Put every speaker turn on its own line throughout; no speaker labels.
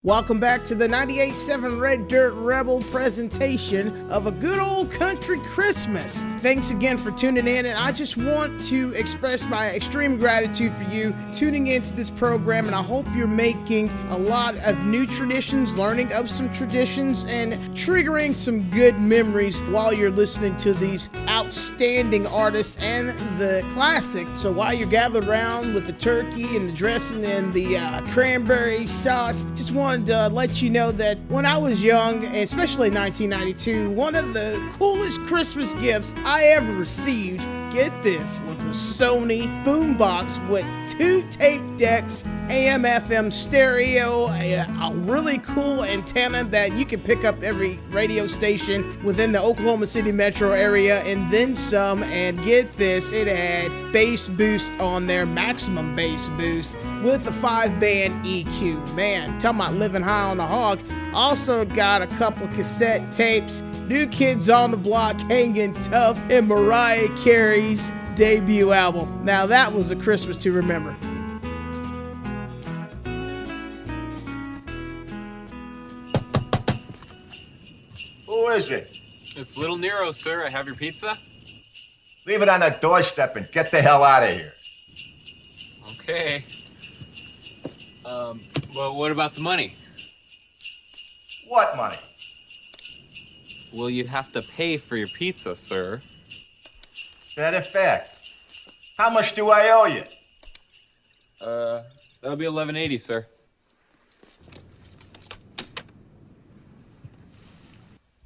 Welcome back to the 98.7 Red Dirt Rebel presentation of A Good Old Country Christmas. Thanks again for tuning in, and I just want to express my extreme gratitude for you tuning into this program, and I hope you're making a lot of new traditions, learning of some traditions, and triggering some good memories while you're listening to these outstanding artists and the classic. So while you're gathered around with the turkey and the dressing and the cranberry sauce, just wanted to let you know that when I was young, especially in 1992, one of the coolest Christmas gifts I ever received, get this, was a Sony boombox with 2 tape decks, AM FM stereo, a really cool antenna that you can pick up every radio station within the Oklahoma City metro area, and then some. And get this, it had bass boost on there, maximum bass boost, with a 5-band EQ. Man, tell me about living high on the hog. Also got a couple of cassette tapes, New Kids on the Block, Hangin' Tough, and Mariah Carey's debut album. Now that was a Christmas to remember.
Who is it?
It's Little Nero, sir. I have your pizza.
Leave it on the doorstep and get the hell out of here.
Okay. Well, what about the money?
What money?
Well, you have to pay for your pizza, sir.
That a fact. How much do I owe you?
That'll be $11.80, sir.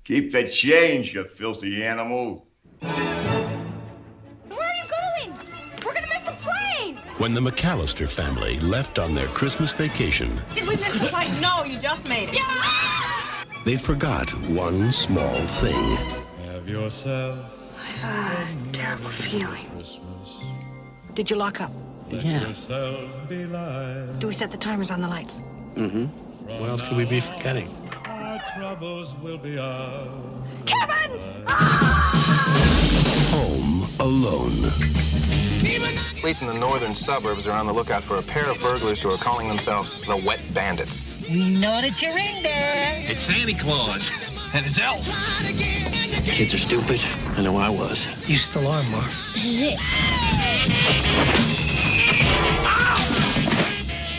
Keep the change, you filthy animal.
Where are you going? We're gonna miss the plane!
When the McAllister family left on their Christmas vacation,
Did we miss the plane? No, you just made it. Yeah!
they forgot one small thing.
Have yourself
I've a terrible feeling. Did you lock up?
yourself be light.
Do we set the timers on the lights?
What else could we be forgetting?
Our troubles will be ours.
Kevin!
Home Alone.
Police in the northern suburbs are on the lookout for a pair of burglars who are calling themselves the Wet Bandits.
We know that you're in there.
It's Santa Claus. And it's Elf.
Kids are stupid. I know I was. You still are, Mark.
This is it.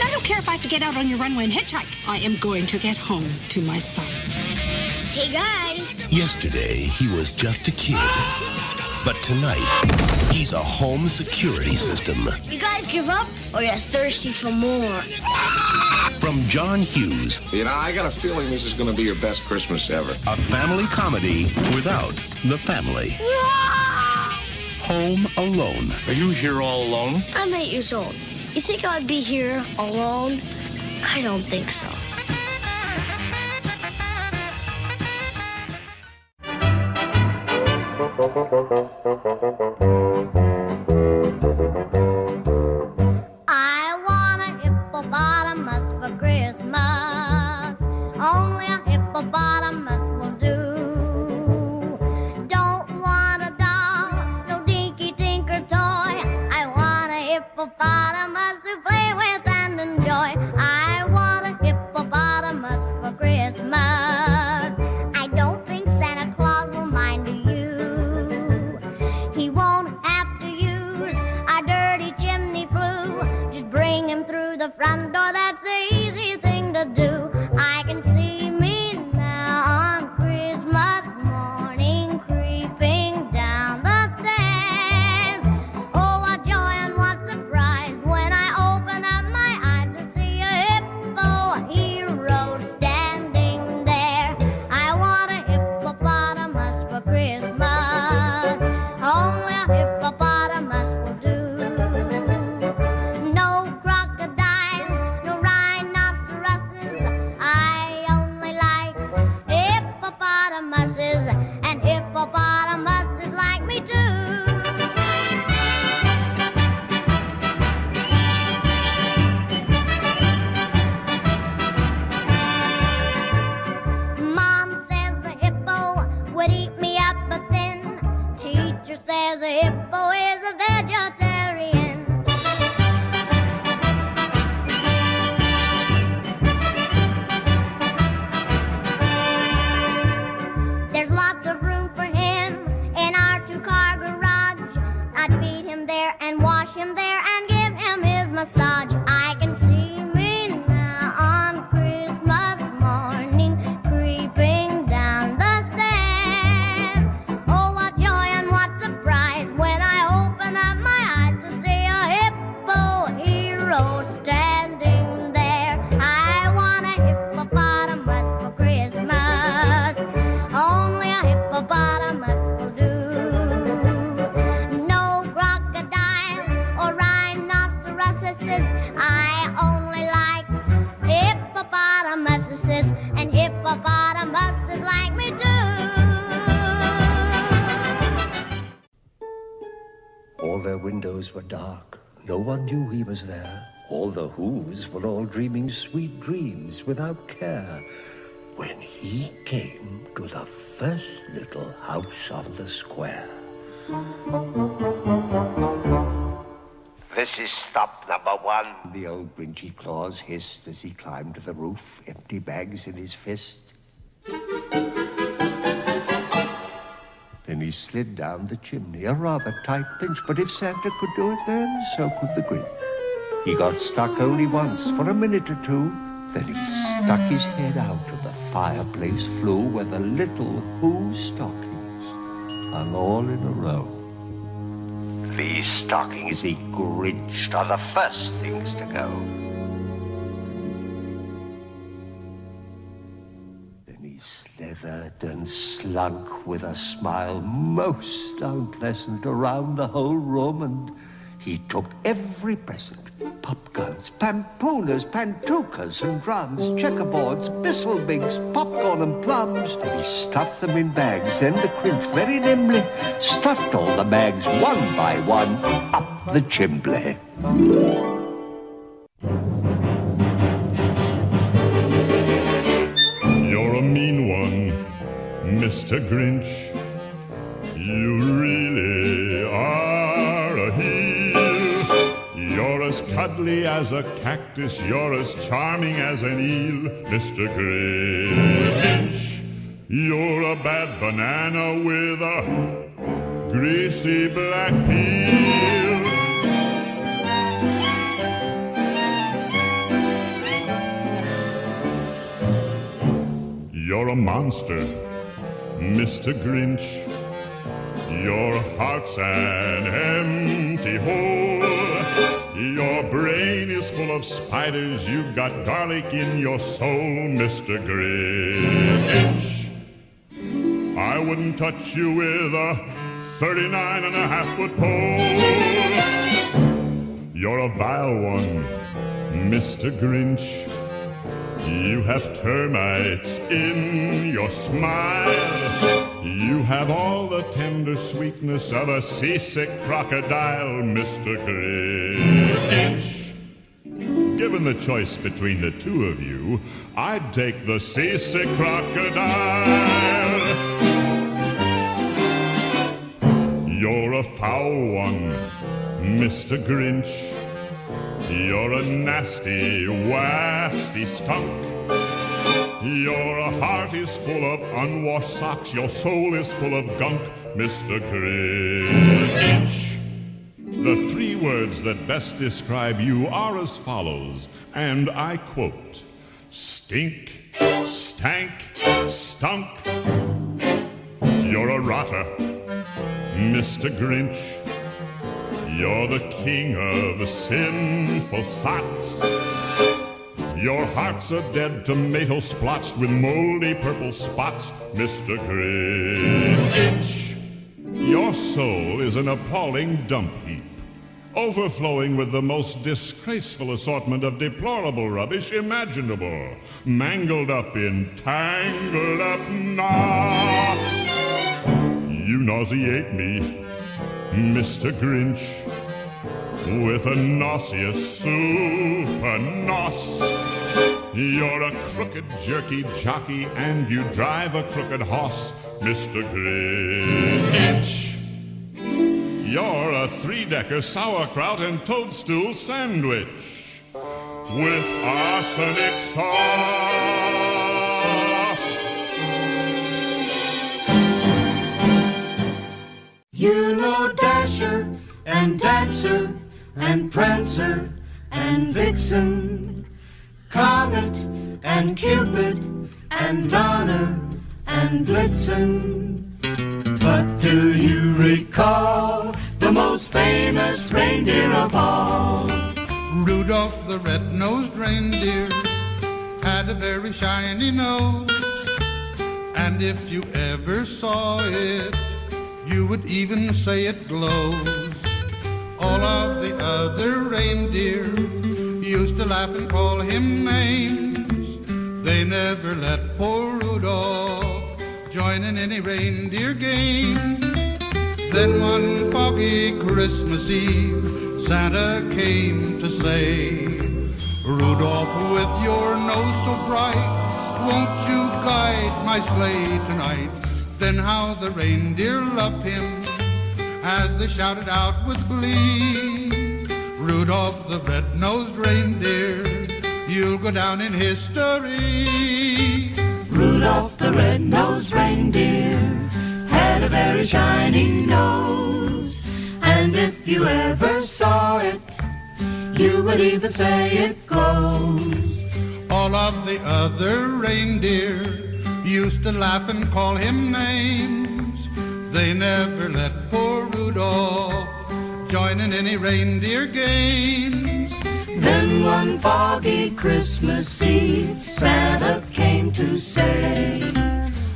I don't care if I have to get out on your runway and hitchhike. I am going to get home to my son.
Hey, guys.
Yesterday, he was just a kid. But tonight, he's a home security system.
You guys give up, or you're thirsty for more?
From John Hughes,
You know, I got a feeling this is going to be your best Christmas ever.
a family comedy without the family. Home Alone.
Are you here all alone?
I'm 8 years old. You think I'd be here alone? I don't think so. I want a hippopotamus for Christmas. Only a hippopotamus will do. Don't want a doll, no dinky tinker toy. I want a hippopotamus to play with and enjoy. I want a hippopotamus for Christmas. I don't think Santa Claus will mind you. narcissus, and hippopotamuses like me do.
All their windows were dark. No one knew he was there. All the Whos were all dreaming sweet dreams without care. When he came to the first little house on the square.
This is stop number 1.
The old Grinchy Claus hissed as he climbed to the roof, empty bags in his fist. Then he slid down the chimney, a rather tight pinch, but if Santa could do it then, so could the Grinch. He got stuck only once, for a minute or two. Then he stuck his head out of the fireplace flue where the little Who stockings hung all in a row.
These stockings, he Grinched, are the first things to go.
Then he slithered and slunk with a smile most unpleasant around the whole room, and he took every present. Pop guns, pampooners, pantookas and drums, checkerboards, bissellbigs, popcorn and plums. And he stuffed them in bags. Then the Grinch very nimbly stuffed all the bags one by one up the chimbley.
You're a mean one, Mr. Grinch. You really are a heel. You're as cuddly as a cactus, you're as charming as an eel, Mr. Grinch. You're a bad banana with a greasy black peel. You're a monster, Mr. Grinch. Your heart's an empty hole. Your brain is full of spiders. You've got garlic in your soul, Mr. Grinch. I wouldn't touch you with a 39.5-foot pole. You're a vile one, Mr. Grinch. You have termites in your smile. You have all the tender sweetness of a seasick crocodile, Mr. Grinch. Given the choice between the two of you, I'd take the seasick crocodile. You're a foul one, Mr. Grinch. You're a nasty, wasty skunk. Your heart is full of unwashed socks. Your soul is full of gunk, Mr. Grinch. The 3 words that best describe you are as follows, and I quote: stink, stank, stunk. You're a rotter, Mr. Grinch. You're the king of sinful sots. Your heart's a dead tomato splotched with moldy purple spots, Mr. Grinch. Your soul is an appalling dump heap, overflowing with the most disgraceful assortment of deplorable rubbish imaginable, mangled up in tangled up knots. You nauseate me, Mr. Grinch, with a nauseous super nos. You're a crooked jerky jockey and you drive a crooked horse, Mr. Grinch. You're a 3-decker sauerkraut and toadstool sandwich with arsenic sauce.
You know Dasher and Dancer and Prancer and Vixen, Comet and Cupid and Donner and Blitzen. But do you recall the most famous reindeer of all?
Rudolph the red-nosed reindeer had a very shiny nose, and if you ever saw it, you would even say it glows. All of the other reindeer used to laugh and call him names. They never let poor Rudolph join in any reindeer game. Then one foggy Christmas Eve, Santa came to say, Rudolph, with your nose so bright, won't you guide my sleigh tonight? Then how the reindeer loved him as they shouted out with glee, Rudolph the red-nosed reindeer, you'll go down in history.
Rudolph the red-nosed reindeer had a very shiny nose, and if you ever saw it, you would even say it glows.
All of the other reindeer used to laugh and call him names. They never let poor Rudolph join in any reindeer games.
Then one foggy Christmas Eve, Santa came to say,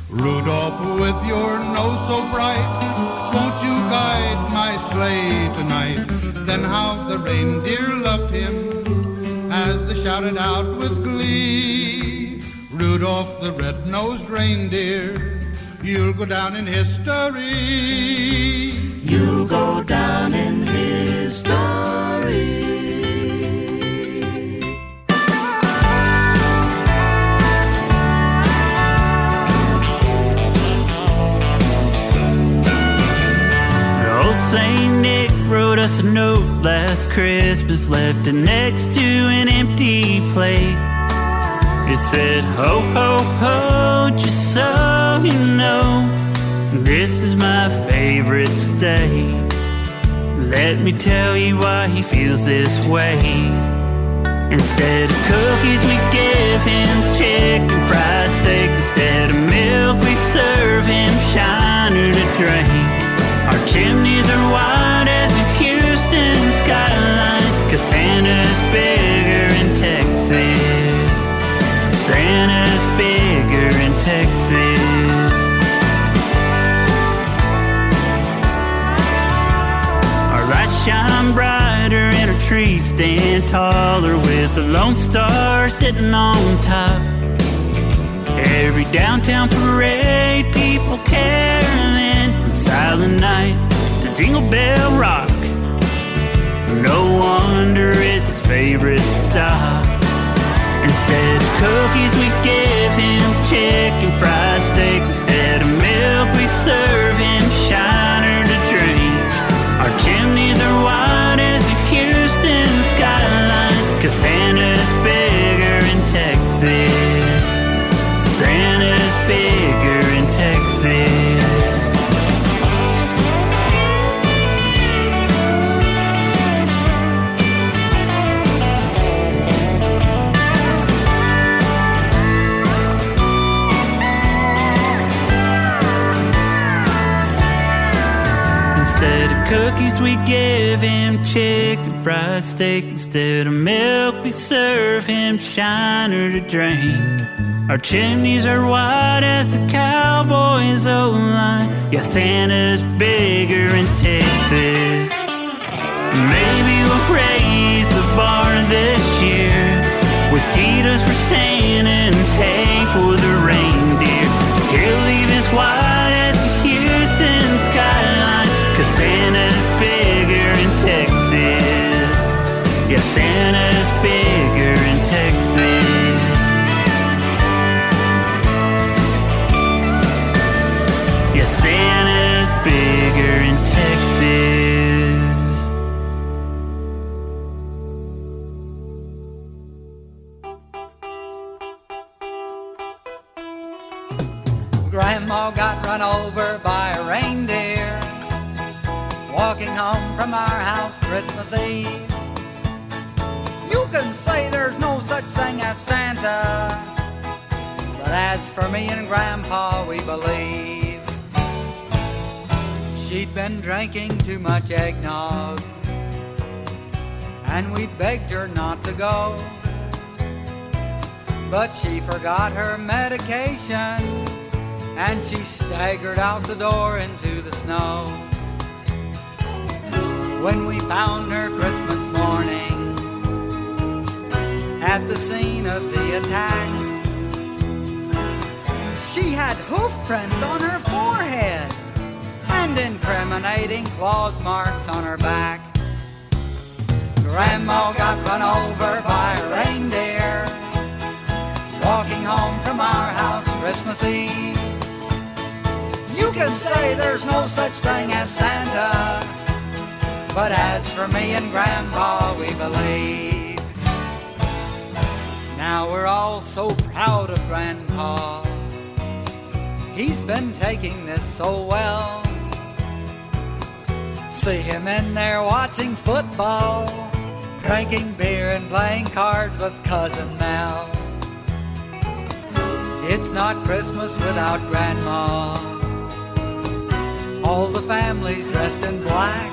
Rudolph, with your nose so bright, won't you guide my sleigh tonight? Then how the reindeer loved him as they shouted out with glee, Rudolph the red-nosed reindeer, you'll go down in history.
You'll go down in history.
St. Nick wrote us a note last Christmas, left it next to an empty plate. It said, ho, ho, ho, just so you know, this is my favorite state. Let me tell you why he feels this way. Instead of cookies, we give him chicken fried steak. Instead of milk, we serve him shiner to drink. Our chimneys are wide as the Houston skyline, 'cause Santa's bigger in Texas. Santa's bigger in Texas. Our lights shine brighter and our trees stand taller, with the Lone Star sitting on top. Every downtown parade, people caroling from Silent Night to Jingle Bell Rock. No wonder it's his favorite stop. Instead of cookies, we give him chicken fried steak. Instead of milk, we serve him shiner to drink. Our chimneys are wide as the Houston skyline, 'cause Santa's bigger in Texas. Santa's bigger in Texas. Instead of cookies, we give him chicken fried steak. Instead of milk, we serve him shiner to drink. Our chimneys are wide as the Cowboys' O-line. Yeah, Santa's bigger in Texas. Maybe we'll raise the bar this year, with Tito's for Santa and hay for the reindeer. He'll leave his wide as the Houston skyline, 'cause Santa's bigger in Texas. Yeah, Santa's bigger in Texas. Yeah, Santa's bigger in Texas.
Grandma got run over by a reindeer walking home from our house Christmas Eve. You can say there's no such thing as Santa, but as for me and Grandpa, we believe. She'd been drinking too much eggnog, and we begged her not to go. But she forgot her medication, and she staggered out the door into the snow. When we found her Christmas morning at the scene of the attack, had hoof prints on her forehead and incriminating claws marks on her back. Grandma got run over by a reindeer walking home from our house Christmas Eve. You can say there's no such thing as Santa, but as for me and Grandpa, we believe. Now we're all so proud of Grandpa. He's been taking this so well. See him in there watching football, drinking beer and playing cards with Cousin Mel. It's not Christmas without Grandma. All the family's dressed in black,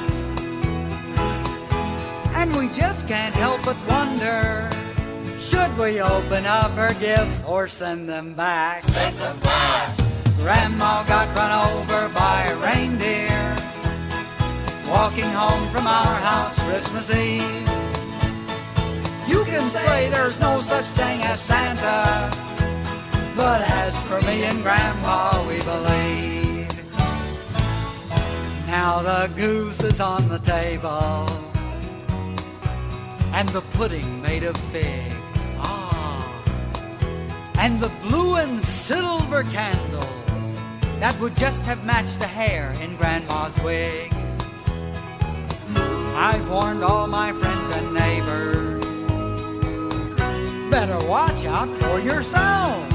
and we just can't help but wonder, should we open up her gifts or send them back? Send them back! Grandma got run over by a reindeer walking home from our house Christmas Eve. You can say there's no such thing as Santa, but as for me and Grandpa, we believe. Now the goose is on the table, and the pudding made of fig. And the blue and silver candles that would just have matched the hair in Grandma's wig. I've warned all my friends and neighbors, better watch out for yourselves.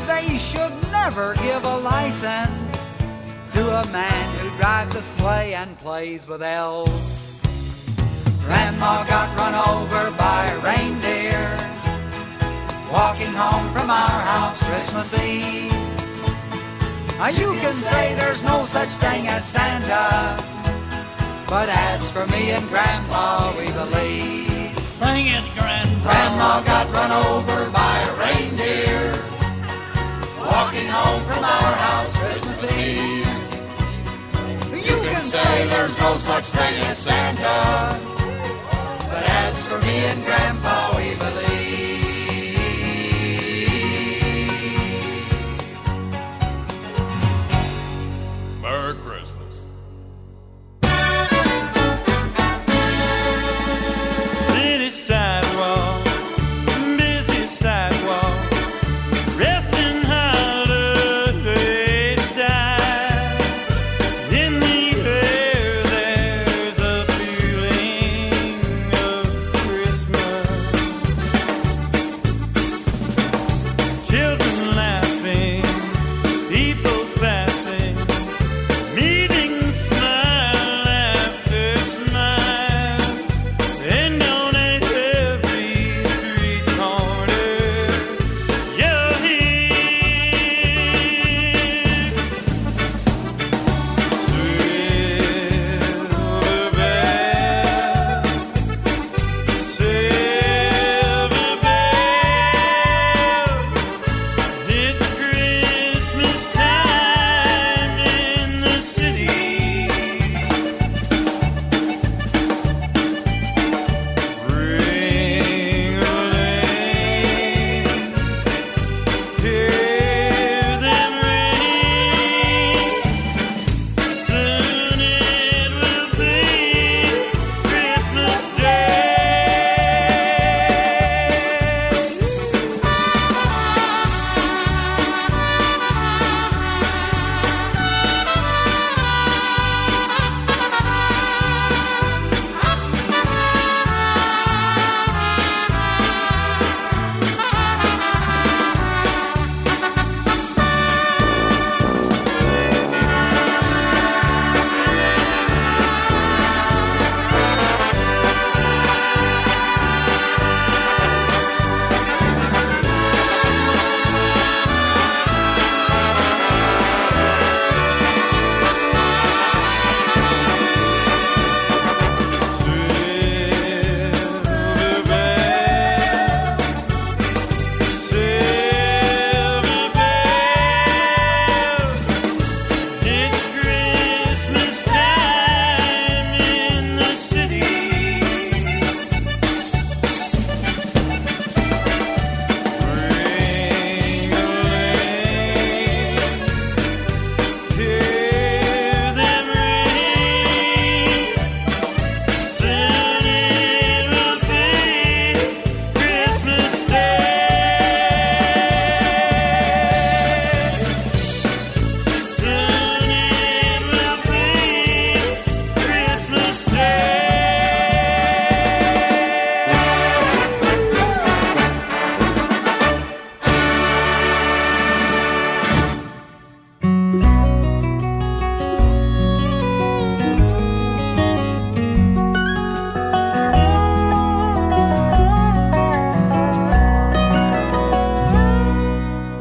They should never give a license to a man who drives a sleigh and plays with elves. Grandma got run over by a reindeer walking home from our house Christmas Eve. You can say there's no such thing as Santa, but as for me and Grandma, we believe.
Sing it, Grandpa.
Grandma got run over by a reindeer walking home from our house Christmas Eve. You can say there's no such thing as Santa, but as for me and Grandpa, we believe.
Merry Christmas.
City sidewalk, busy sidewalk, resting holiday style. In the air there's a feeling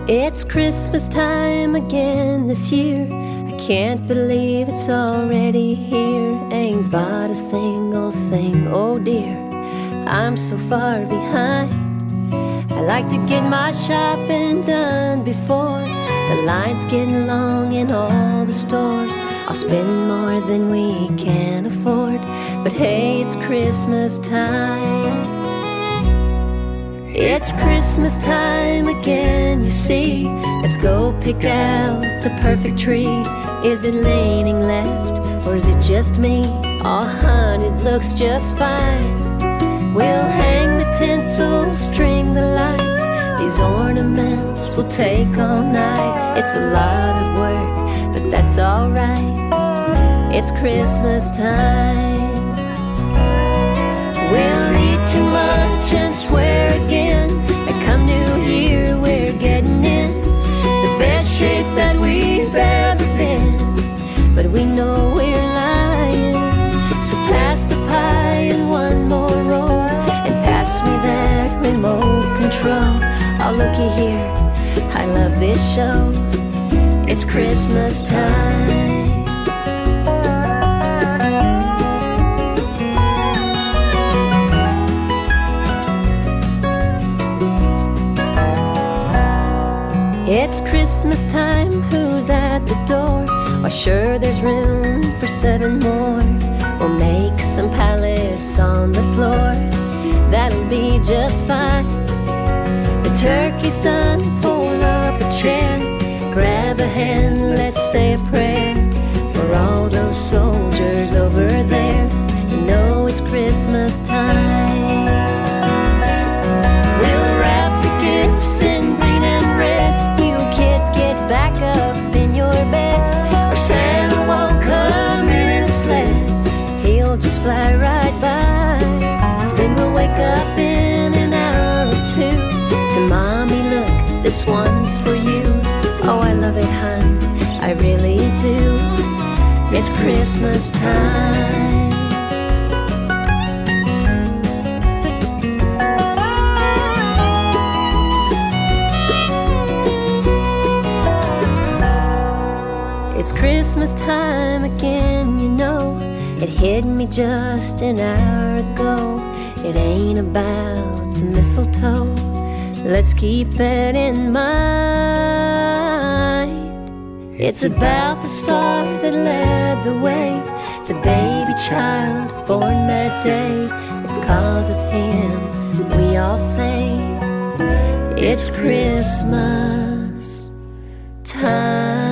It's Christmas time again this year. I can't believe it's already here. Ain't bought a single thing, oh dear, I'm so far behind. I like to get my shopping done before the line's getting long in all the stores. I'll spend more than we can afford, but hey, it's Christmas time. It's Christmas time again, you see. Let's go pick out the perfect tree. Is it leaning left, or is it just me? Oh, hon, it looks just fine. We'll hang the tinsel, string the lights. These ornaments will take all night. It's a lot of work, but that's alright. It's Christmas time. We'll eat too much and swear again that come New Year we're getting in the best shape that we've ever been. But we know we're lying, so pass the pie and one more roll, and pass me that remote control. Oh, looky here, I love this show. It's Christmas time. It's Christmas time, who's at the door? Why, sure, there's room for 7 more. We'll make some pallets on the floor. That'll be just fine. The turkey's done, pull up a chair. Grab a hand, let's say a prayer for all those soldiers over there. You know it's Christmas time. We'll wrap the gifts in green and red. Back up in your bed, or Santa won't come in his sled. He'll just fly right by. Then we'll wake up in an hour or 2 to Mommy, look, this one's for you. Oh, I love it, hon, I really do. It's Christmas time. It's Christmas time again, you know. It hit me just an hour ago. It ain't about the mistletoe. Let's keep that in mind. It's about the star that led the way, the baby child born that day. It's 'cause of him we all say it's Christmas time.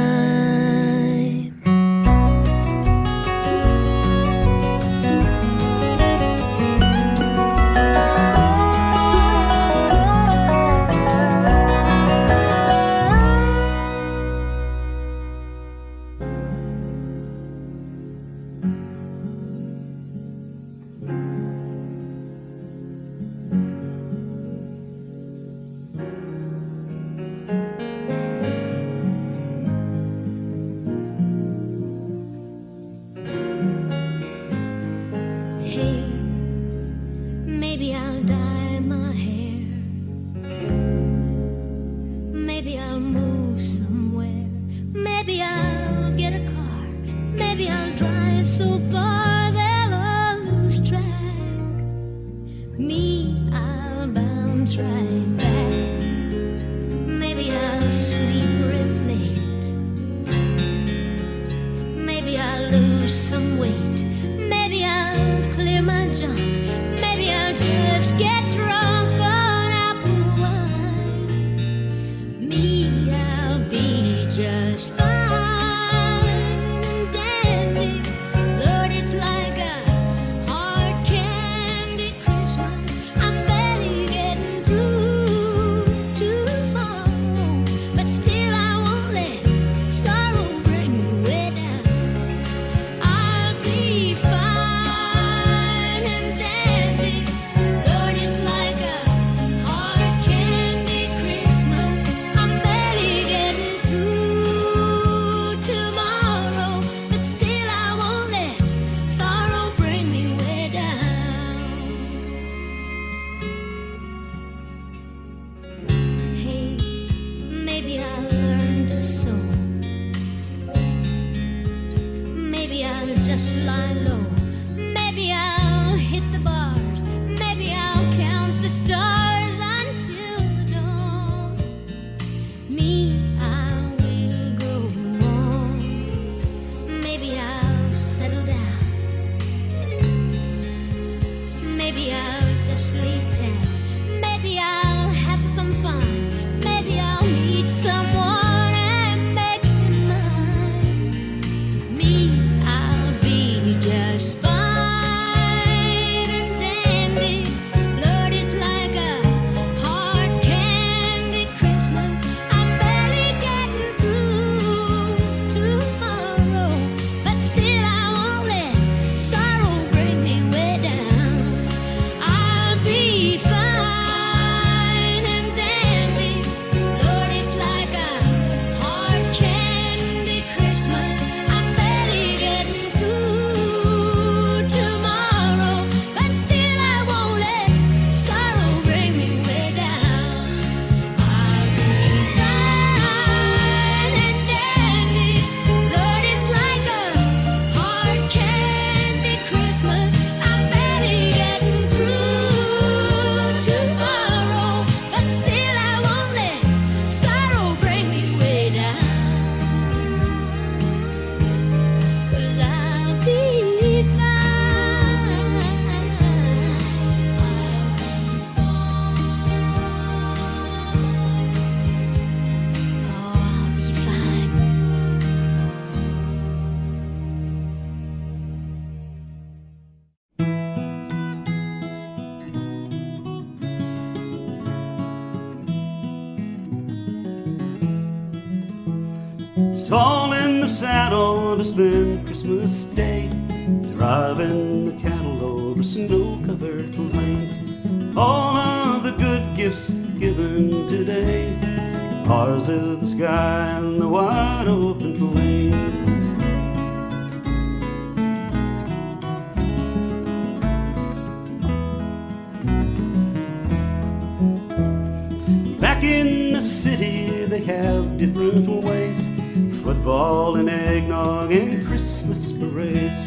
tall in the saddle to spend Christmas Day, driving the cattle over snow-covered plains. All of the good gifts given today, ours is the sky and the wide open plains. Back in the city they have different ways, football and eggnog and Christmas parades.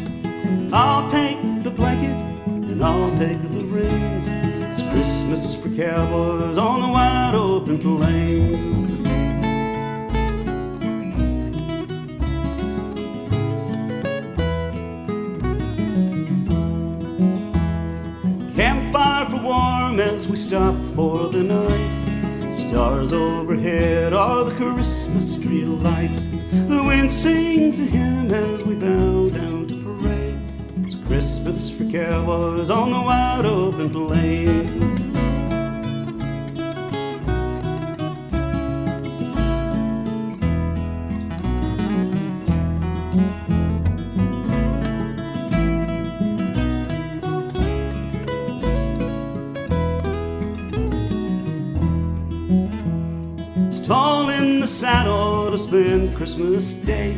I'll take the blanket and I'll take the reins. It's Christmas for cowboys on the wide open plains. Campfire for warm as we stop for the night. Stars overhead are the Christmas tree lights. The wind sings a hymn as we bow down to parade. It's Christmas for cowboys on the wide open plains. Tall in the saddle to spend Christmas Day,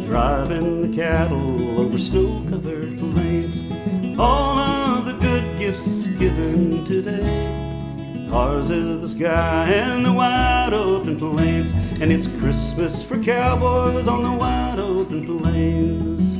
driving the cattle over snow-covered plains. All of the good gifts given today, ours is the sky and the wide open plains. And it's Christmas for cowboys on the wide open plains.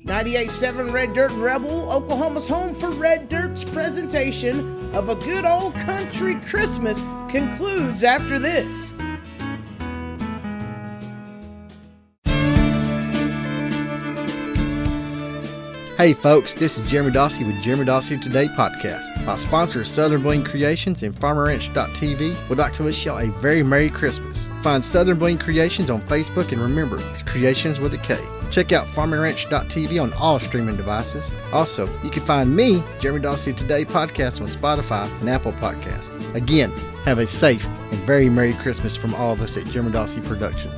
.98.7 Red Dirt Rebel, Oklahoma's home for Red Dirt's presentation of A Good Old Country Christmas concludes after this.
Hey folks, this is Jeremy Dawsey with Jeremy Dawsey Today podcast. My sponsor is Southern Bling Creations and FarmerRanch.tv would like to wish y'all a very Merry Christmas. Find Southern Bling Creations on Facebook and remember, it's Creations with a K. Check out FarmerRanch.tv on all streaming devices. Also, you can find me, Jeremy Dawsey Today podcast on Spotify and Apple Podcasts. Again, have a safe and very Merry Christmas from all of us at Jeremy Dawsey Productions.